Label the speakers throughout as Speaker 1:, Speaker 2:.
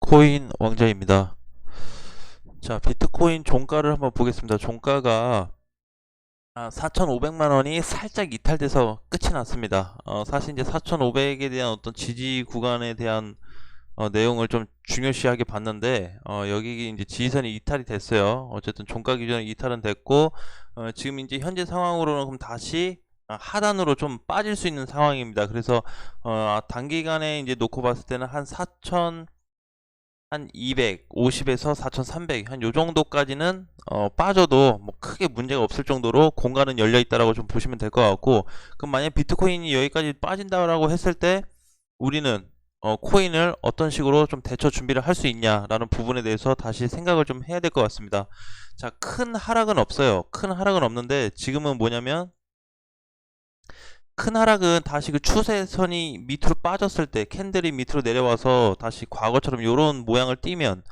Speaker 1: 비트코인 왕자입니다. 자, 비트코인 종가를 한번 보겠습니다. 종가가 4,500만 원이 살짝 이탈돼서 끝이 났습니다. 사실 이제 4,500에 대한 어떤 지지 구간에 대한 내용을 좀 중요시하게 봤는데, 여기 이제 지지선이 이탈이 됐어요. 어쨌든 종가 기준으로 이탈은 됐고, 지금 이제 현재 상황으로는 그럼 다시 하단으로 좀 빠질 수 있는 상황입니다. 그래서 단기간에 이제 놓고 봤을 때는 한 250에서 4300, 한 요 정도까지는 빠져도 뭐 크게 문제가 없을 정도로 공간은 열려 있다라고 좀 보시면 될 것 같고, 그럼 만약 비트코인이 여기까지 빠진다라고 했을 때 우리는 코인을 어떤 식으로 좀 대처 준비를 할 수 있냐라는 부분에 대해서 다시 생각을 좀 해야 될 것 같습니다. 자, 큰 하락은 없어요. 큰 하락은 없는데 지금은 뭐냐면, 큰 하락은 다시 그 추세선이 밑으로 빠졌을 때, 캔들이 밑으로 내려와서 다시 과거처럼 이런 모양을 띠면,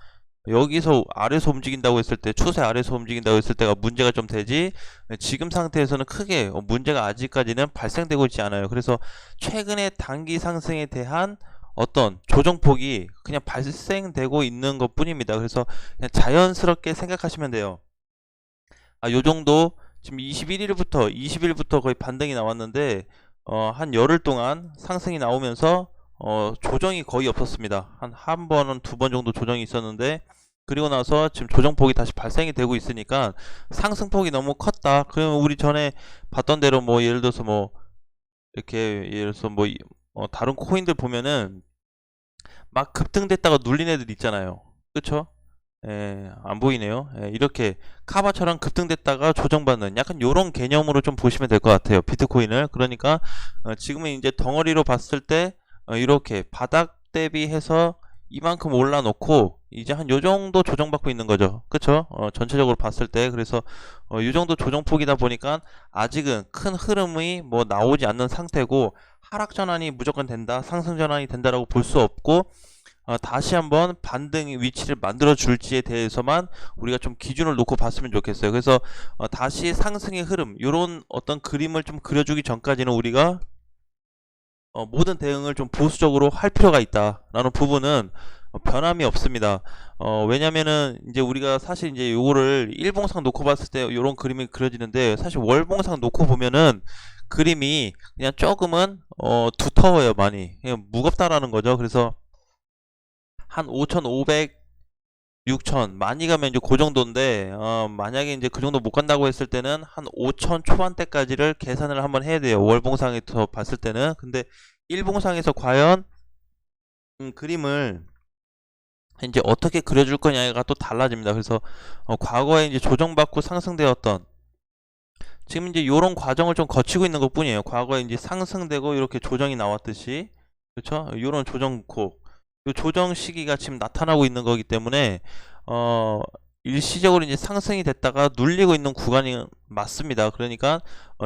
Speaker 1: 여기서 아래서 움직인다고 했을 때, 추세 아래서 움직인다고 했을 때가 문제가 좀 되지, 지금 상태에서는 크게 문제가 아직까지는 발생되고 있지 않아요. 그래서 최근에 단기 상승에 대한 어떤 조정폭이 그냥 발생되고 있는 것 뿐입니다. 그래서 그냥 자연스럽게 생각하시면 돼요. 요 정도, 지금 20일부터 거의 반등이 나왔는데, 한 열흘 동안 상승이 나오면서 조정이 거의 없었습니다. 한 번은 두 번 정도 조정이 있었는데, 그리고 나서 지금 조정폭이 다시 발생이 되고 있으니까 상승폭이 너무 컸다. 그러면 우리 전에 봤던 대로 뭐 예를 들어서 뭐 이렇게 예를 들어서 뭐 다른 코인들 보면은 막 급등됐다가 눌린 애들 있잖아요. 그쵸? 예, 안 보이네요. 예, 이렇게 카바처럼 급등됐다가 조정받는 약간 요런 개념으로 좀 보시면 될 것 같아요. 비트코인을. 그러니까 지금은 이제 덩어리로 봤을 때 이렇게 바닥 대비해서 이만큼 올라놓고 이제 한 요 정도 조정받고 있는 거죠. 그쵸? 전체적으로 봤을 때. 그래서 요 정도 조정폭이다 보니까 아직은 큰 흐름이 뭐 나오지 않는 상태고, 하락 전환이 무조건 된다, 상승 전환이 된다라고 볼 수 없고, 다시 한번 반등 위치를 만들어 줄지에 대해서만 우리가 좀 기준을 놓고 봤으면 좋겠어요. 그래서 다시 상승의 흐름, 이런 어떤 그림을 좀 그려주기 전까지는 우리가 모든 대응을 좀 보수적으로 할 필요가 있다라는 부분은 변함이 없습니다. 왜냐면은 이제 우리가 사실 이제 요거를 일봉상 놓고 봤을 때 요런 그림이 그려지는데, 사실 월봉상 놓고 보면은 그림이 그냥 조금은 두터워요. 많이 그냥 무겁다라는 거죠. 그래서 한 5,500, 6,000 많이 가면 이제 그 정도인데, 만약에 이제 그 정도 못 간다고 했을 때는 한 5,000 초반대까지를 계산을 한번 해야 돼요. 월봉상에서 봤을 때는. 근데 일봉상에서 과연 그림을 이제 어떻게 그려줄 거냐가 또 달라집니다. 그래서 과거에 이제 조정받고 상승되었던, 지금 이제 요런 과정을 좀 거치고 있는 것 뿐이에요. 과거에 이제 상승되고 이렇게 조정이 나왔듯이, 그렇죠? 요런 조정콕, 요 조정 시기가 지금 나타나고 있는 거기 때문에 일시적으로 이제 상승이 됐다가 눌리고 있는 구간이 맞습니다. 그러니까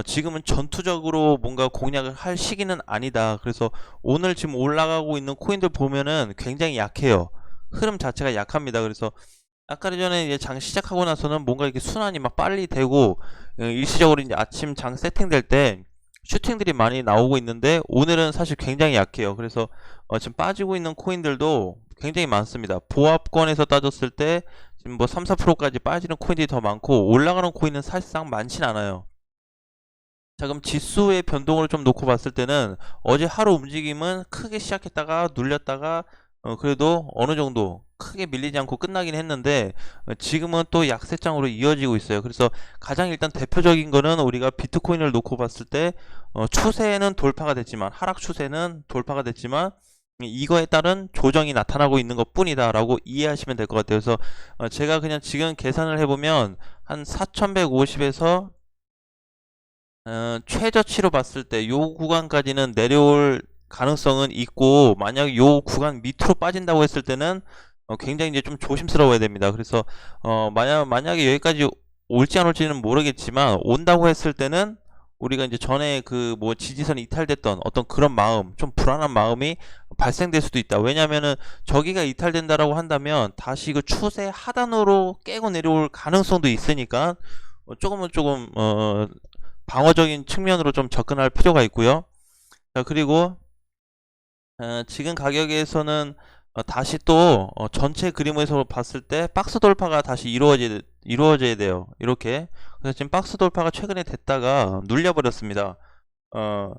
Speaker 1: 지금은 전투적으로 뭔가 공략을 할 시기는 아니다. 그래서 오늘 지금 올라가고 있는 코인들 보면은 굉장히 약해요. 흐름 자체가 약합니다. 그래서 아까 전에 이제 장 시작하고 나서는 뭔가 이렇게 순환이 막 빨리 되고, 일시적으로 이제 아침 장 세팅될 때 슈팅들이 많이 나오고 있는데, 오늘은 사실 굉장히 약해요. 그래서 지금 빠지고 있는 코인들도 굉장히 많습니다. 보합권에서 따졌을 때 지금 뭐 3, 4%까지 빠지는 코인들이 더 많고, 올라가는 코인은 사실상 많진 않아요. 자, 그럼 지수의 변동을 좀 놓고 봤을 때는 어제 하루 움직임은 크게 시작했다가 눌렸다가 그래도 어느 정도 크게 밀리지 않고 끝나긴 했는데, 지금은 또 약세장으로 이어지고 있어요. 그래서 가장 일단 대표적인 거는 우리가 비트코인을 놓고 봤을 때 추세는 돌파가 됐지만, 하락 추세는 돌파가 됐지만 이거에 따른 조정이 나타나고 있는 것 뿐이다 라고 이해하시면 될 것 같아요. 그래서 제가 그냥 지금 계산을 해보면 한 4150에서 최저치로 봤을 때 요 구간까지는 내려올 가능성은 있고, 만약 요 구간 밑으로 빠진다고 했을 때는 굉장히 이제 좀 조심스러워야 됩니다. 그래서 만약에 여기까지 올지 안 올지는 모르겠지만, 온다고 했을 때는 우리가 이제 전에 그 뭐 지지선이 이탈됐던 어떤 그런 마음, 좀 불안한 마음이 발생될 수도 있다. 왜냐면은 저기가 이탈된다라고 한다면 다시 그 추세 하단으로 깨고 내려올 가능성도 있으니까 조금 방어적인 측면으로 좀 접근할 필요가 있고요. 자, 그리고 지금 가격에서는 다시 또 전체 그림에서 봤을 때 박스 돌파가 다시 이루어져야 돼요. 이렇게. 그래서 지금 박스 돌파가 최근에 됐다가 눌려버렸습니다. 어,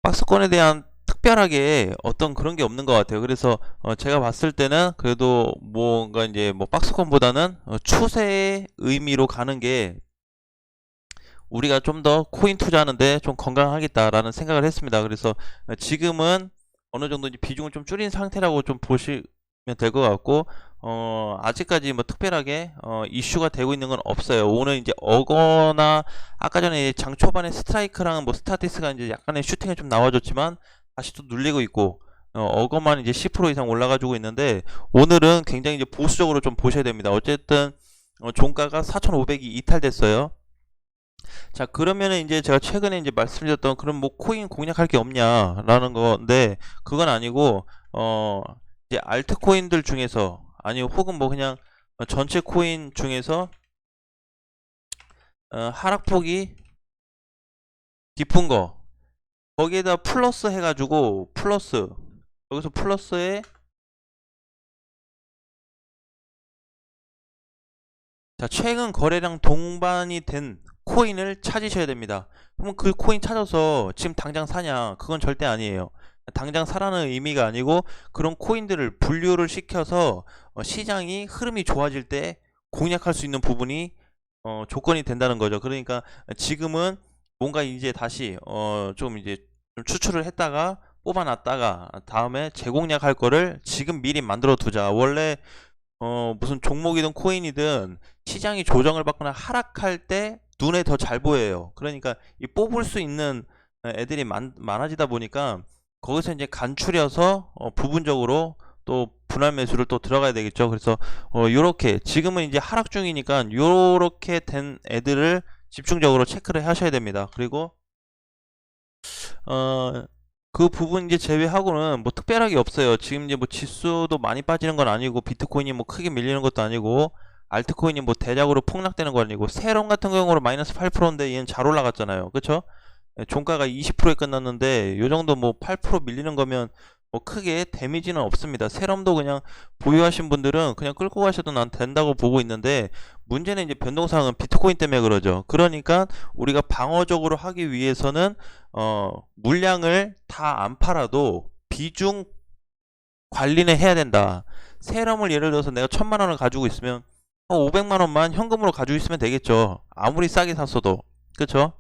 Speaker 1: 박스권에 대한 특별하게 어떤 그런 게 없는 것 같아요. 그래서 제가 봤을 때는 그래도 뭔가 이제 뭐 박스권보다는 추세의 의미로 가는 게 우리가 좀 더 코인 투자하는데 좀 건강하겠다라는 생각을 했습니다. 그래서 지금은 어느 정도 이제 비중을 좀 줄인 상태라고 좀 보시면 될 것 같고, 아직까지 뭐 특별하게 이슈가 되고 있는 건 없어요. 오늘 이제 어거나 아까 전에 장 초반에 스트라이크랑 뭐 스타티스가 이제 약간의 슈팅이 좀 나와줬지만 다시 또 눌리고 있고, 어거만 이제 10% 이상 올라가지고 있는데 오늘은 굉장히 이제 보수적으로 좀 보셔야 됩니다. 어쨌든 종가가 4,500이 이탈됐어요. 자, 그러면은 이제 제가 최근에 이제 말씀드렸던 그런 뭐 코인 공략할 게 없냐라는 건데, 그건 아니고 이제 알트코인들 중에서, 아니 혹은 뭐 그냥 전체 코인 중에서 하락폭이 깊은 거, 거기에다 플러스 해가지고 플러스, 여기서 플러스에, 자, 최근 거래량 동반이 된 코인을 찾으셔야 됩니다. 그러면 그 코인 찾아서 지금 당장 사냐? 그건 절대 아니에요. 당장 사라는 의미가 아니고 그런 코인들을 분류를 시켜서 시장이 흐름이 좋아질 때 공략할 수 있는 부분이 조건이 된다는 거죠. 그러니까 지금은 뭔가 이제 다시 좀 이제 좀 추출을 했다가 뽑아놨다가 다음에 재공략할 거를 지금 미리 만들어 두자. 원래 무슨 종목이든 코인이든 시장이 조정을 받거나 하락할 때 눈에 더 잘 보여요. 그러니까 이 뽑을 수 있는 애들이 많아지다 보니까 거기서 이제 간추려서 부분적으로 또 분할 매수를 또 들어가야 되겠죠. 그래서 요렇게 지금은 이제 하락 중이니까 요렇게 된 애들을 집중적으로 체크를 하셔야 됩니다. 그리고 어, 그 부분 이제 제외하고는 뭐 특별하게 없어요. 지금 이제 뭐 지수도 많이 빠지는 건 아니고, 비트코인이 뭐 크게 밀리는 것도 아니고, 알트코인이 뭐 대략으로 폭락되는 건 아니고, 세럼 같은 경우로 마이너스 8%인데 얘는 잘 올라갔잖아요. 그쵸? 종가가 20%에 끝났는데 요 정도 뭐 8% 밀리는 거면 뭐 크게 데미지는 없습니다. 세럼도 그냥 보유하신 분들은 그냥 끌고 가셔도 난 된다고 보고 있는데, 문제는 이제 변동사항은 비트코인 때문에 그러죠. 그러니까 우리가 방어적으로 하기 위해서는 물량을 다 안 팔아도 비중 관리는 해야 된다. 세럼을 예를 들어서 내가 1,000만 원을 가지고 있으면 500만 원만 현금으로 가지고 있으면 되겠죠. 아무리 싸게 샀어도. 그쵸?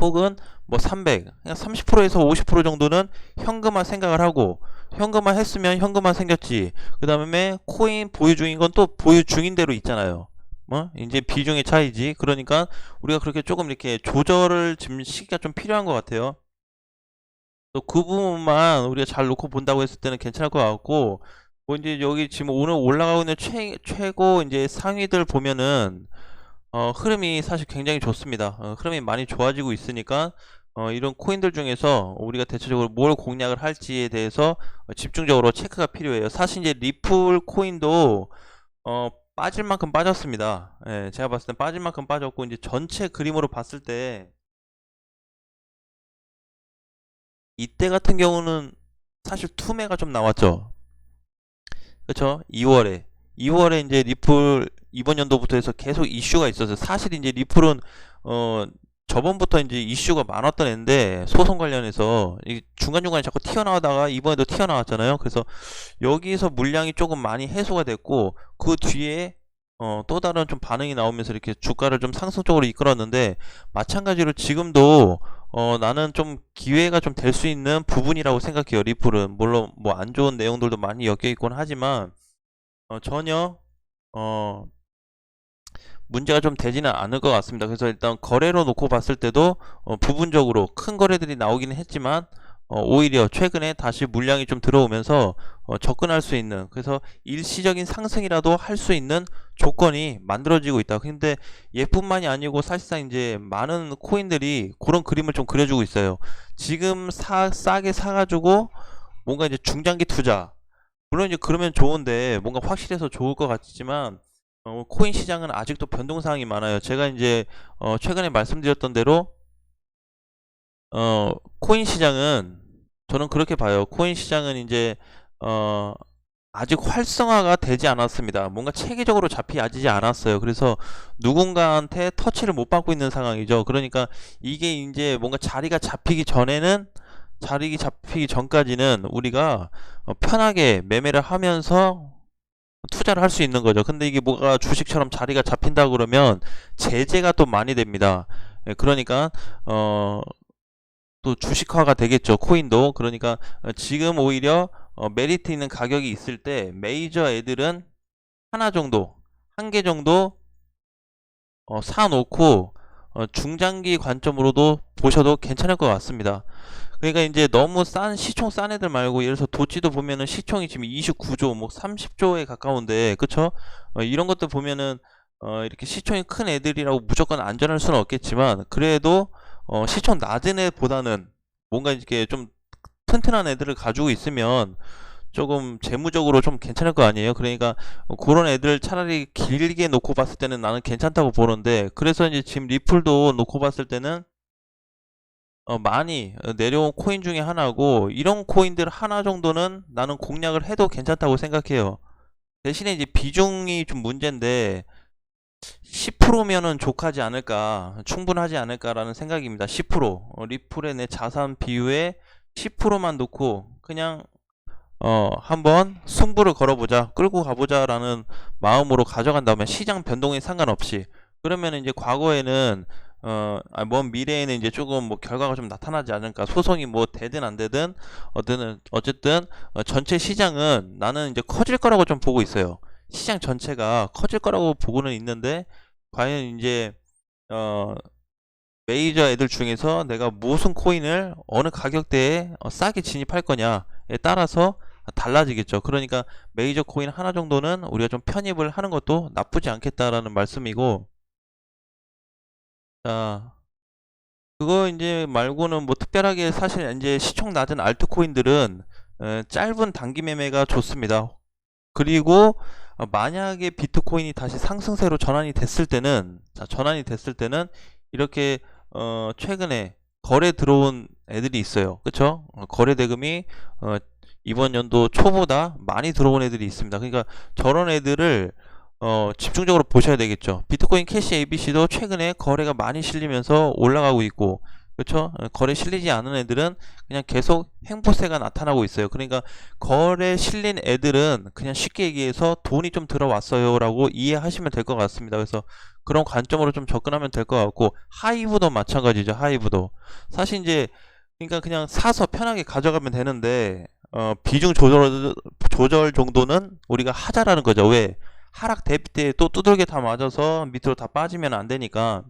Speaker 1: 혹은 뭐 300, 그냥 30%에서 50% 정도는 현금화 생각을 하고, 현금화 했으면 현금화 생겼지. 그 다음에 코인 보유 중인 건 또 보유 중인 대로 있잖아요. 뭐 이제 비중의 차이지. 그러니까 우리가 그렇게 조금 이렇게 조절을 지금 시기가 좀 필요한 것 같아요. 또 그 부분만 우리가 잘 놓고 본다고 했을 때는 괜찮을 것 같고, 뭐 이제 여기 지금 오늘 올라가고 있는 최고 이제 상위들 보면은 흐름이 사실 굉장히 좋습니다. 흐름이 많이 좋아지고 있으니까 이런 코인들 중에서 우리가 대체적으로 뭘 공략을 할지에 대해서 집중적으로 체크가 필요해요. 사실 이제 리플 코인도 빠질 만큼 빠졌습니다. 예, 제가 봤을 땐 빠질 만큼 빠졌고, 이제 전체 그림으로 봤을 때 이때 같은 경우는 사실 투매가 좀 나왔죠. 그쵸? 2월에 이제 리플 이번 연도부터 해서 계속 이슈가 있었어요. 사실 이제 리플은 저번부터 이제 이슈가 많았던 애인데, 소송 관련해서 중간중간에 자꾸 튀어나오다가 이번에도 튀어나왔잖아요. 그래서 여기서 물량이 조금 많이 해소가 됐고, 그 뒤에 또 다른 좀 반응이 나오면서 이렇게 주가를 좀 상승적으로 이끌었는데, 마찬가지로 지금도 나는 좀 기회가 좀 될 수 있는 부분이라고 생각해요. 리플은 물론 뭐 안 좋은 내용들도 많이 엮여 있곤 하지만 전혀 어, 문제가 좀 되지는 않을 것 같습니다. 그래서 일단 거래로 놓고 봤을 때도 부분적으로 큰 거래들이 나오기는 했지만 오히려 최근에 다시 물량이 좀 들어오면서 접근할 수 있는, 그래서 일시적인 상승이라도 할 수 있는 조건이 만들어지고 있다. 근데 얘뿐만이 아니고 사실상 이제 많은 코인들이 그런 그림을 좀 그려주고 있어요. 지금 싸게 사가지고 뭔가 이제 중장기 투자, 물론 이제 그러면 좋은데 뭔가 확실해서 좋을 것 같지만 코인 시장은 아직도 변동사항이 많아요. 제가 이제 최근에 말씀드렸던 대로 코인 시장은 저는 그렇게 봐요. 코인 시장은 이제 어 아직 활성화가 되지 않았습니다. 뭔가 체계적으로 잡히지 않았어요. 그래서 누군가한테 터치를 못 받고 있는 상황이죠. 그러니까 이게 이제 뭔가 자리가 잡히기 전까지는 우리가 편하게 매매를 하면서 투자를 할 수 있는 거죠. 근데 이게 뭐가 주식처럼 자리가 잡힌다 그러면 제재가 또 많이 됩니다. 예, 그러니까 어, 또 주식화가 되겠죠. 코인도. 그러니까 지금 오히려 메리트 있는 가격이 있을 때 메이저 애들은 하나 정도, 한 개 정도 사놓고 중장기 관점으로도 보셔도 괜찮을 것 같습니다. 그러니까 이제 너무 시총 싼 애들 말고 예를 들어서 도치도 보면은 시총이 지금 29조, 뭐 30조에 가까운데, 그쵸? 이런 것들 보면은 이렇게 시총이 큰 애들이라고 무조건 안전할 수는 없겠지만 그래도 시총 낮은 애보다는 뭔가 이렇게 좀 튼튼한 애들을 가지고 있으면 조금 재무적으로 좀 괜찮을 거 아니에요. 그러니까 그런 애들 차라리 길게 놓고 봤을 때는 나는 괜찮다고 보는데, 그래서 이제 지금 리플도 놓고 봤을 때는 많이 내려온 코인 중에 하나고, 이런 코인들 하나 정도는 나는 공략을 해도 괜찮다고 생각해요. 대신에 이제 비중이 좀 문제인데 10%면은 족하지 않을까, 충분하지 않을까라는 생각입니다. 10%. 리플의 내 자산 비율의 10%만 놓고 그냥 한번 승부를 걸어보자, 끌고 가보자라는 마음으로 가져간다면 시장 변동에 상관없이, 그러면 이제 과거에는 먼 미래에는 이제 조금 뭐 결과가 좀 나타나지 않을까, 소송이 뭐 되든 안 되든 어쨌든 전체 시장은 나는 이제 커질 거라고 좀 보고 있어요. 시장 전체가 커질 거라고 보고는 있는데, 과연 이제 어 메이저 애들 중에서 내가 무슨 코인을 어느 가격대에 싸게 진입할 거냐에 따라서 달라지겠죠. 그러니까 메이저 코인 하나 정도는 우리가 좀 편입을 하는 것도 나쁘지 않겠다라는 말씀이고, 자, 그거 이제 말고는 뭐 특별하게 사실 이제 시총 낮은 알트코인들은 짧은 단기 매매가 좋습니다. 그리고 만약에 비트코인이 다시 상승세로 전환이 됐을 때는 이렇게 최근에 거래 들어온 애들이 있어요. 그쵸? 거래 대금이 이번 연도 초보다 많이 들어온 애들이 있습니다. 그러니까 저런 애들을 집중적으로 보셔야 되겠죠. 비트코인 캐시 ABC도 최근에 거래가 많이 실리면서 올라가고 있고, 그렇죠? 거래 실리지 않은 애들은 그냥 계속 횡보세가 나타나고 있어요. 그러니까 거래 실린 애들은 그냥 쉽게 얘기해서 돈이 좀 들어왔어요 라고 이해하시면 될 것 같습니다. 그래서 그런 관점으로 좀 접근하면 될 것 같고, 하이브도 마찬가지죠. 하이브도 사실 이제 그러니까 그냥 사서 편하게 가져가면 되는데 비중 조절 정도는 우리가 하자라는 거죠. 왜? 하락 대비 때 또 두들겨 다 맞아서 밑으로 다 빠지면 안 되니까,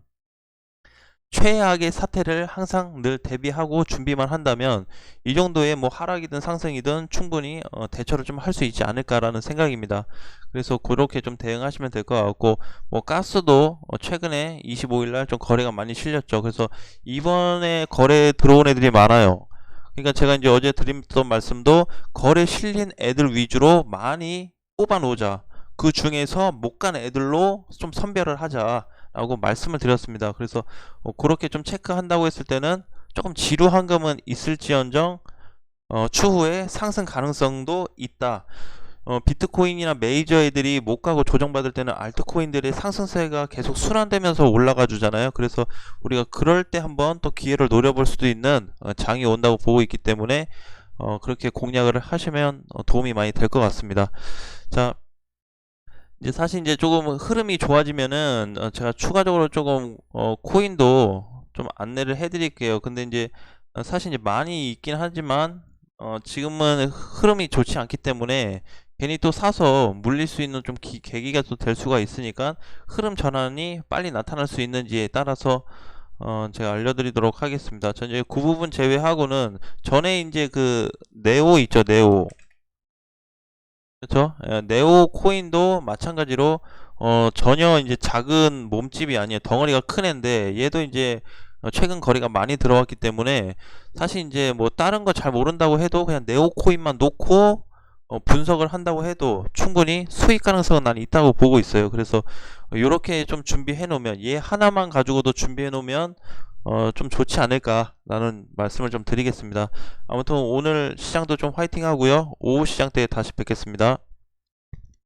Speaker 1: 최악의 사태를 항상 늘 대비하고 준비만 한다면 이 정도의 뭐 하락이든 상승이든 충분히 대처를 좀 할 수 있지 않을까라는 생각입니다. 그래서 그렇게 좀 대응하시면 될 것 같고, 뭐 가스도 최근에 25일날 좀 거래가 많이 실렸죠. 그래서 이번에 거래 들어온 애들이 많아요. 그러니까 제가 이제 어제 드렸던 말씀도 거래 실린 애들 위주로 많이 뽑아 놓자, 그 중에서 못 간 애들로 좀 선별을 하자 라고 말씀을 드렸습니다. 그래서 그렇게 좀 체크한다고 했을 때는 조금 지루한 감은 있을지언정 추후에 상승 가능성도 있다. 비트코인이나 메이저 애들이 못 가고 조정받을 때는 알트코인들의 상승세가 계속 순환되면서 올라가 주잖아요. 그래서 우리가 그럴 때 한번 또 기회를 노려볼 수도 있는 장이 온다고 보고 있기 때문에 그렇게 공략을 하시면 도움이 많이 될 것 같습니다. 자, 이제 사실 이제 조금 흐름이 좋아지면은 제가 추가적으로 조금 코인도 좀 안내를 해드릴게요. 근데 이제 사실 이제 많이 있긴 하지만 지금은 흐름이 좋지 않기 때문에 괜히 또 사서 물릴 수 있는 좀 계기가 또 될 수가 있으니까, 흐름 전환이 빨리 나타날 수 있는지에 따라서 제가 알려드리도록 하겠습니다. 전 이제 그 부분 제외하고는 전에 이제 그 네오 있죠, 네오. 그렇죠? 네오 코인도 마찬가지로 전혀 이제 작은 몸집이 아니에요. 덩어리가 큰 애인데 얘도 이제 최근 거래가 많이 들어왔기 때문에 사실 이제 뭐 다른 거 잘 모른다고 해도 그냥 네오 코인만 놓고 분석을 한다고 해도 충분히 수익 가능성은 난 있다고 보고 있어요. 그래서 이렇게 좀 준비해 놓으면, 얘 하나만 가지고도 준비해 놓으면 좀 좋지 않을까라는 말씀을 좀 드리겠습니다. 아무튼 오늘 시장도 좀 화이팅 하고요. 오후 시장 때 다시 뵙겠습니다.